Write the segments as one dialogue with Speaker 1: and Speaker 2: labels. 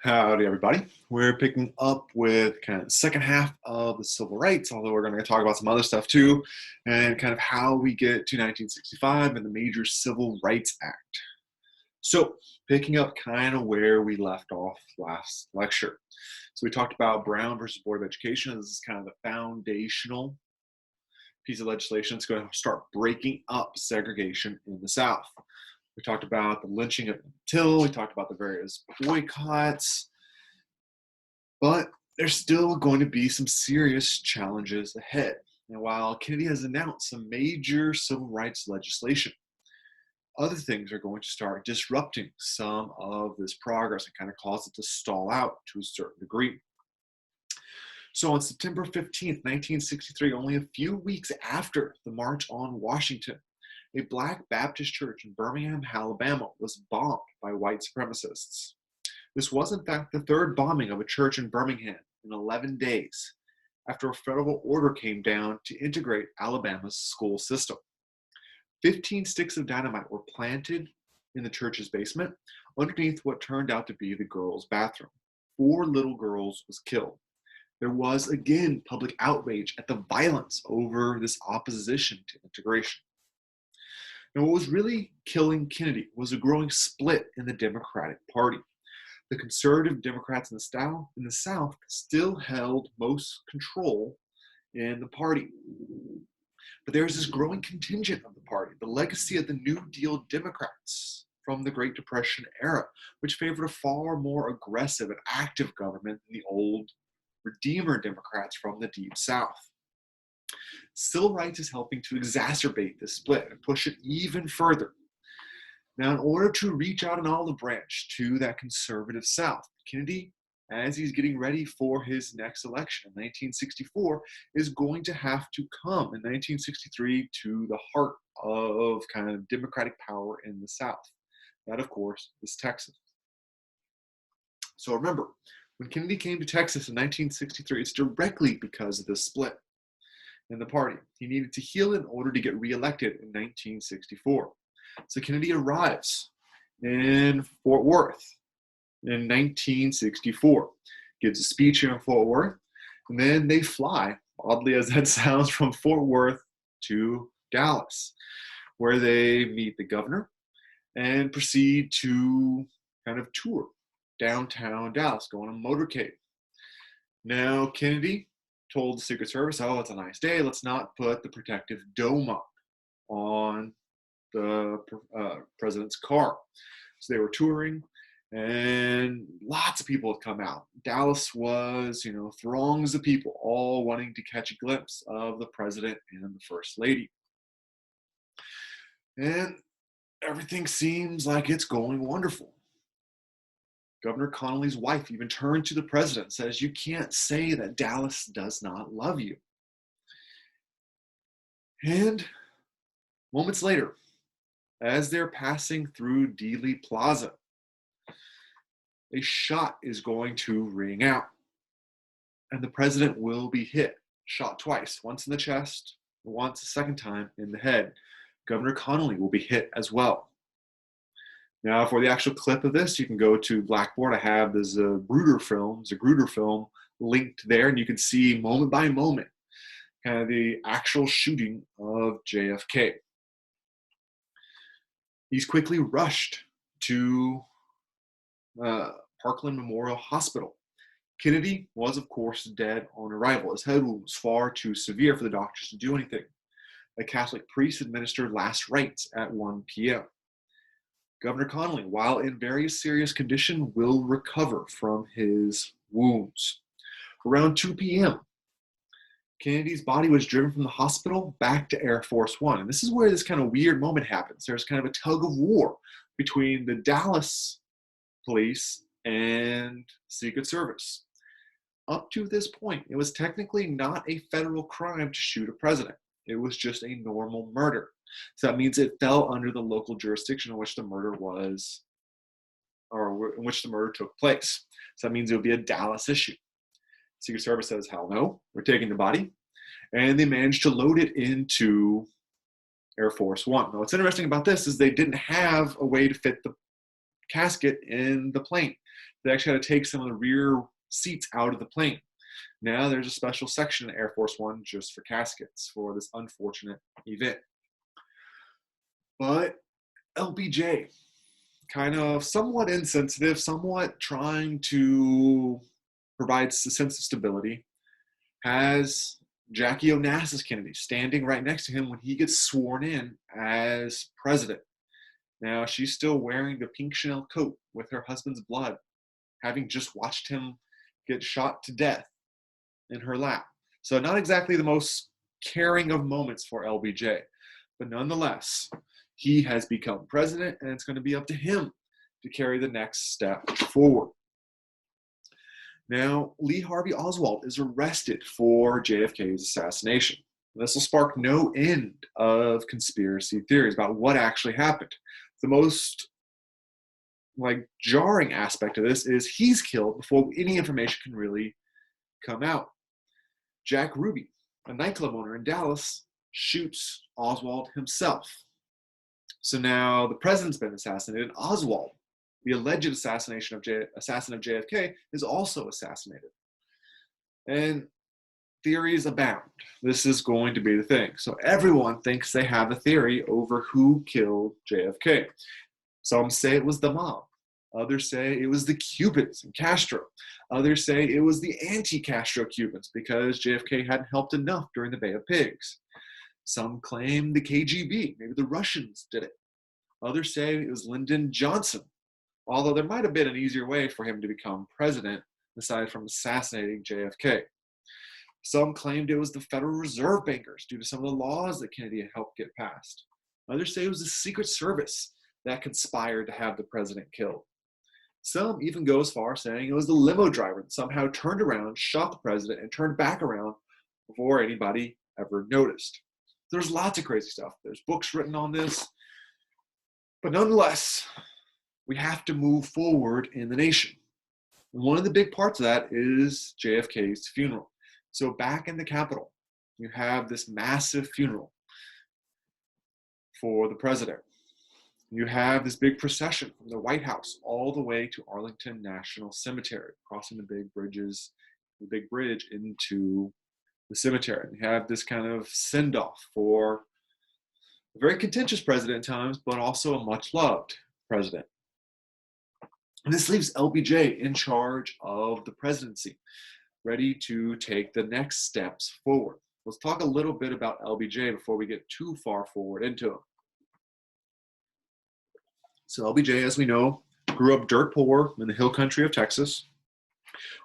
Speaker 1: Howdy, everybody. We're picking up with kind of the second half of the civil rights, although we're going to talk about some other stuff too, and kind of how we get to 1965 and the major Civil Rights Act. So, picking up kind of where we left off last lecture. So, we talked about Brown versus Board of Education. This is kind of the foundational piece of legislation that's going to start breaking up segregation in the South. We talked about the lynching of Till. We talked about the various boycotts. But there's still going to be some serious challenges ahead. And while Kennedy has announced some major civil rights legislation, other things are going to start disrupting some of this progress and kind of cause it to stall out to a certain degree. So on September 15th, 1963, only a few weeks after the March on Washington, a Black Baptist church in Birmingham, Alabama was bombed by white supremacists. This was, in fact, the third bombing of a church in Birmingham in 11 days, after a federal order came down to integrate Alabama's school system. 15 sticks of dynamite were planted in the church's basement underneath what turned out to be the girls' bathroom. 4 little girls was killed. There was, again, public outrage at the violence over this opposition to integration. Now, what was really killing Kennedy was a growing split in the Democratic Party. The conservative Democrats in the South still held most control in the party. But there's this growing contingent of the party, the legacy of the New Deal Democrats from the Great Depression era, which favored a far more aggressive and active government than the old Redeemer Democrats from the Deep South. Civil rights is helping to exacerbate this split and push it even further. Now, in order to reach out an olive branch to that conservative South, Kennedy, as he's getting ready for his next election in 1964, is going to have to come in 1963 to the heart of kind of Democratic power in the South. That, of course, is Texas. So remember, when Kennedy came to Texas in 1963, it's directly because of this split in the party. He needed to heal in order to get reelected in 1964. So Kennedy arrives in Fort Worth in 1964, gives a speech here in Fort Worth, and then they fly, oddly as that sounds, from Fort Worth to Dallas, where they meet the governor and proceed to kind of tour downtown Dallas, go on a motorcade. Now, Kennedy told the Secret Service, oh, it's a nice day, let's not put the protective dome up on the president's car. So they were touring, and lots of people had come out. Dallas was, throngs of people, all wanting to catch a glimpse of the president and the first lady. And everything seems like it's going wonderful. Governor Connolly's wife even turned to the president and says, you can't say that Dallas does not love you. And moments later, as they're passing through Dealey Plaza, a shot is going to ring out. And the president will be hit, shot twice, once in the chest, once a second time in the head. Governor Connolly will be hit as well. Now, for the actual clip of this, you can go to Blackboard. I have this Gruder film linked there, and you can see moment by moment kind of the actual shooting of JFK. He's quickly rushed to Parkland Memorial Hospital. Kennedy was, of course, dead on arrival. His head wound was far too severe for the doctors to do anything. A Catholic priest administered last rites at 1 p.m. Governor Connolly, while in very serious condition, will recover from his wounds. Around 2 p.m., Kennedy's body was driven from the hospital back to Air Force One. And this is where this kind of weird moment happens. There's kind of a tug of war between the Dallas police and Secret Service. Up to this point, it was technically not a federal crime to shoot a president. It was just a normal murder. So that means it fell under the local jurisdiction in which the murder was, or in which the murder took place. So that means it would be a Dallas issue. Secret Service says, hell no, we're taking the body. And they managed to load it into Air Force One. Now, what's interesting about this is they didn't have a way to fit the casket in the plane. They actually had to take some of the rear seats out of the plane. Now there's a special section in Air Force One just for caskets for this unfortunate event. But LBJ, kind of somewhat insensitive, somewhat trying to provide a sense of stability, has Jackie Onassis Kennedy standing right next to him when he gets sworn in as president. Now, she's still wearing the pink Chanel coat with her husband's blood, having just watched him get shot to death in her lap. So not exactly the most caring of moments for LBJ, but nonetheless, he has become president, and it's going to be up to him to carry the next step forward. Now, Lee Harvey Oswald is arrested for JFK's assassination. This will spark no end of conspiracy theories about what actually happened. The most jarring aspect of this is he's killed before any information can really come out. Jack Ruby, a nightclub owner in Dallas, shoots Oswald himself. So now the president's been assassinated. Oswald, the alleged assassin of JFK, is also assassinated. And theories abound. This is going to be the thing. So everyone thinks they have a theory over who killed JFK. Some say it was the mob. Others say it was the Cubans and Castro. Others say it was the anti-Castro Cubans because JFK hadn't helped enough during the Bay of Pigs. Some claim the KGB, maybe the Russians did it. Others say it was Lyndon Johnson, although there might have been an easier way for him to become president aside from assassinating JFK. Some claimed it was the Federal Reserve bankers due to some of the laws that Kennedy had helped get passed. Others say it was the Secret Service that conspired to have the president killed. Some even go as far as saying it was the limo driver that somehow turned around, shot the president, and turned back around before anybody ever noticed. There's lots of crazy stuff. There's books written on this. But nonetheless, we have to move forward in the nation. And one of the big parts of that is JFK's funeral. So back in the Capitol, you have this massive funeral for the president. You have this big procession from the White House all the way to Arlington National Cemetery, crossing the big bridge into the cemetery. You have this kind of send-off for a very contentious president at times, but also a much-loved president. And this leaves LBJ in charge of the presidency, ready to take the next steps forward. Let's talk a little bit about LBJ before we get too far forward into him. So LBJ, as we know, grew up dirt poor in the hill country of Texas.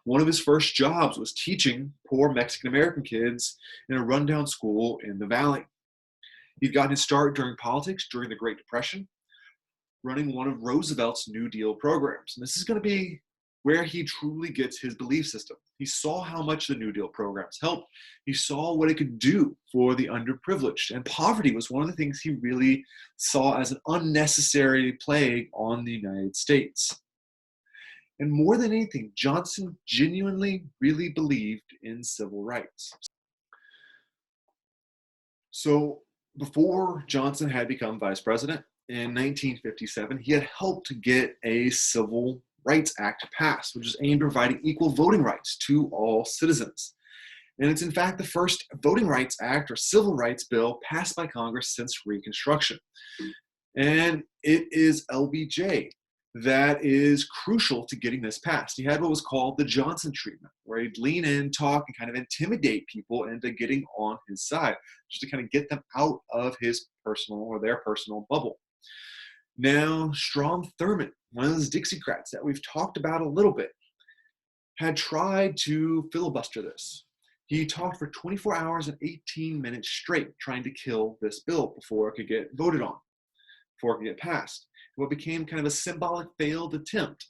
Speaker 1: One of his first jobs was teaching poor Mexican-American kids in a rundown school in the Valley. He'd gotten his start during politics during the Great Depression, running one of Roosevelt's New Deal programs. And this is going to be where he truly gets his belief system. He saw how much the New Deal programs helped. He saw what it could do for the underprivileged. And poverty was one of the things he really saw as an unnecessary plague on the United States. And more than anything, Johnson genuinely really believed in civil rights. So before Johnson had become vice president in 1957, he had helped to get a Civil Rights Act passed, which is aimed at providing equal voting rights to all citizens. And it's in fact the first voting rights act or civil rights bill passed by Congress since Reconstruction. And it is LBJ that is crucial to getting this passed. He had what was called the Johnson treatment, where he'd lean in, talk, and kind of intimidate people into getting on his side, just to kind of get them out of his personal or their personal bubble. Now, Strom Thurmond, one of those Dixiecrats that we've talked about a little bit, had tried to filibuster this. He talked for 24 hours and 18 minutes straight trying to kill this bill before it could get voted on, before it could get passed. What became kind of a symbolic failed attempt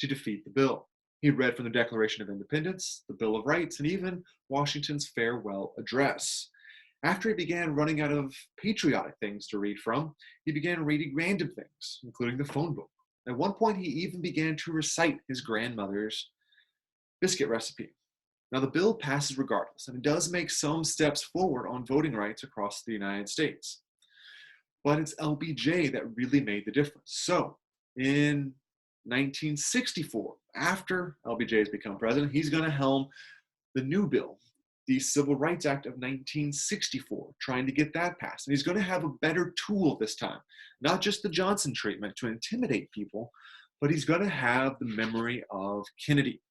Speaker 1: to defeat the bill. He read from the Declaration of Independence, the Bill of Rights, and even Washington's farewell address. After he began running out of patriotic things to read from, he began reading random things, including the phone book. At one point, he even began to recite his grandmother's biscuit recipe. Now, the bill passes regardless, and it does make some steps forward on voting rights across the United States. But it's LBJ that really made the difference. So, in 1964, after LBJ has become president, he's going to helm the new bill, the Civil Rights Act of 1964, trying to get that passed. And he's going to have a better tool this time, not just the Johnson treatment to intimidate people, but he's going to have the memory of Kennedy.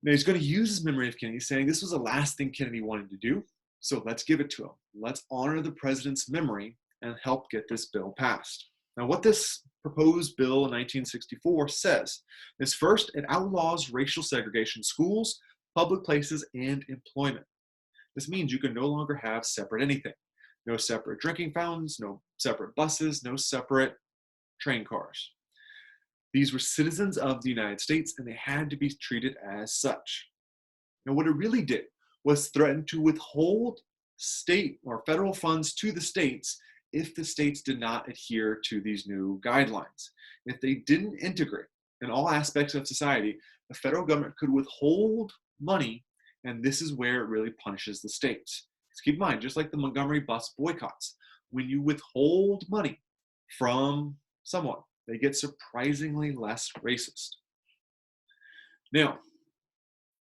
Speaker 1: Now, he's going to use his memory of Kennedy, saying this was the last thing Kennedy wanted to do, so let's give it to him. Let's honor the president's memory and help get this bill passed. Now, what this proposed bill in 1964 says is, first, it outlaws racial segregation in schools, public places, and employment. This means you can no longer have separate anything. No separate drinking fountains, no separate buses, no separate train cars. These were citizens of the United States, and they had to be treated as such. Now, what it really did was threaten to withhold state or federal funds to the states if the states did not adhere to these new guidelines. If they didn't integrate in all aspects of society, the federal government could withhold money, and this is where it really punishes the states. Because keep in mind, just like the Montgomery bus boycotts, when you withhold money from someone, they get surprisingly less racist. Now,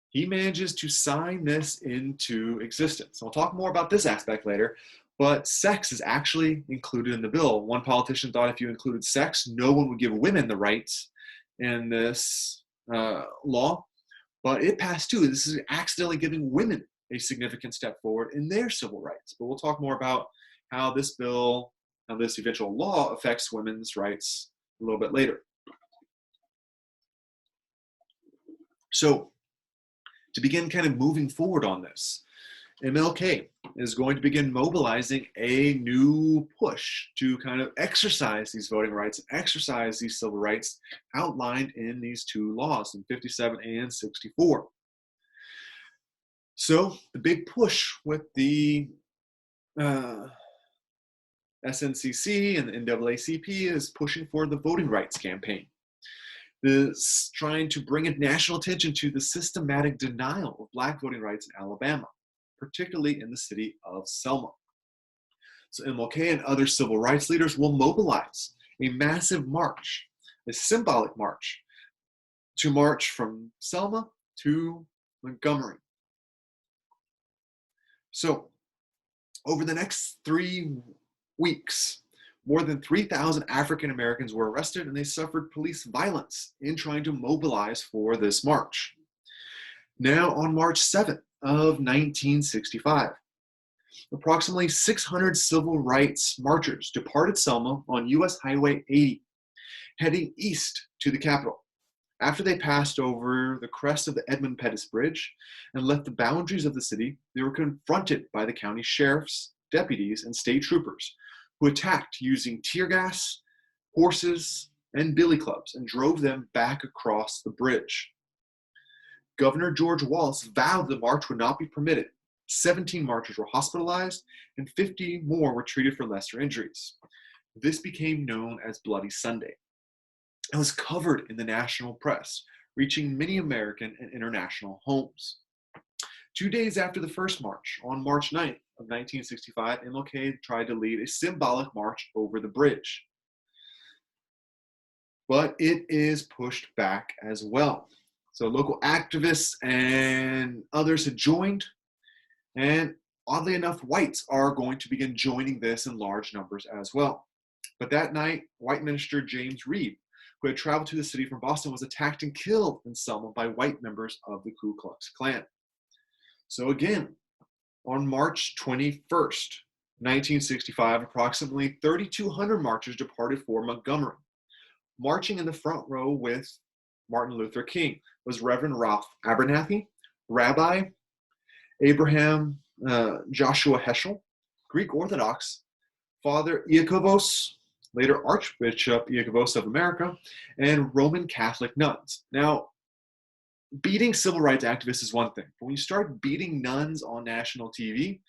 Speaker 1: he manages to sign this into existence. I'll talk more about this aspect later, but sex is actually included in the bill. One politician thought if you included sex, no one would give women the rights in this law, but it passed too. This is accidentally giving women a significant step forward in their civil rights. But we'll talk more about how this bill, how this eventual law affects women's rights a little bit later. So, to begin kind of moving forward on this, MLK is going to begin mobilizing a new push to kind of exercise these voting rights, exercise these civil rights outlined in these two laws in 57 and 64. So the big push with the SNCC and the NAACP is pushing for the voting rights campaign. This trying to bring national attention to the systematic denial of Black voting rights in Alabama, particularly in the city of Selma. So MLK and other civil rights leaders will mobilize a massive march, a symbolic march, to march from Selma to Montgomery. So over the next 3 weeks, more than 3,000 African Americans were arrested, and they suffered police violence in trying to mobilize for this march. Now, on March 7th of 1965, approximately 600 civil rights marchers departed Selma on U.S. Highway 80, heading east to the Capitol. After they passed over the crest of the Edmund Pettus Bridge and left the boundaries of the city, they were confronted by the county sheriffs, deputies, and state troopers, who attacked using tear gas, horses, and billy clubs and drove them back across the bridge. Governor George Wallace vowed the march would not be permitted. 17 marchers were hospitalized, and 50 more were treated for lesser injuries. This became known as Bloody Sunday. It was covered in the national press, reaching many American and international homes. 2 days after the first march, on March 9th of 1965, MLK tried to lead a symbolic march over the bridge. But it is pushed back as well. So local activists and others had joined, and oddly enough, whites are going to begin joining this in large numbers as well. But that night, white minister James Reed, who had traveled to the city from Boston, was attacked and killed in Selma by white members of the Ku Klux Klan. So again, on March 21st, 1965, approximately 3,200 marchers departed for Montgomery. Marching in the front row with Martin Luther King was Reverend Ralph Abernathy, Rabbi Abraham Joshua Heschel, Greek Orthodox Father Iakovos, later Archbishop Iakovos of America, and Roman Catholic nuns. Now, beating civil rights activists is one thing, but when you start beating nuns on national TV,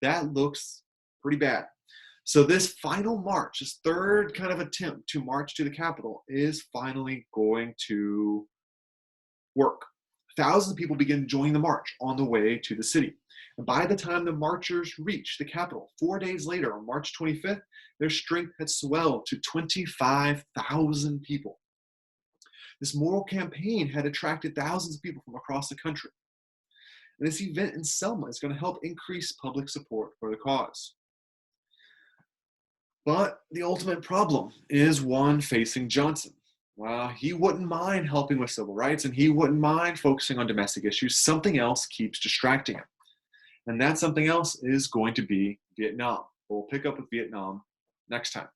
Speaker 1: that looks pretty bad. So this final march, this third kind of attempt to march to the Capitol, is finally going to work. Thousands of people begin joining the march on the way to the city. And by the time the marchers reach the Capitol, 4 days later, on March 25th, their strength had swelled to 25,000 people. This moral campaign had attracted thousands of people from across the country. And this event in Selma is going to help increase public support for the cause. But the ultimate problem is one facing Johnson. While he wouldn't mind helping with civil rights and he wouldn't mind focusing on domestic issues, something else keeps distracting him. And that something else is going to be Vietnam. We'll pick up with Vietnam next time.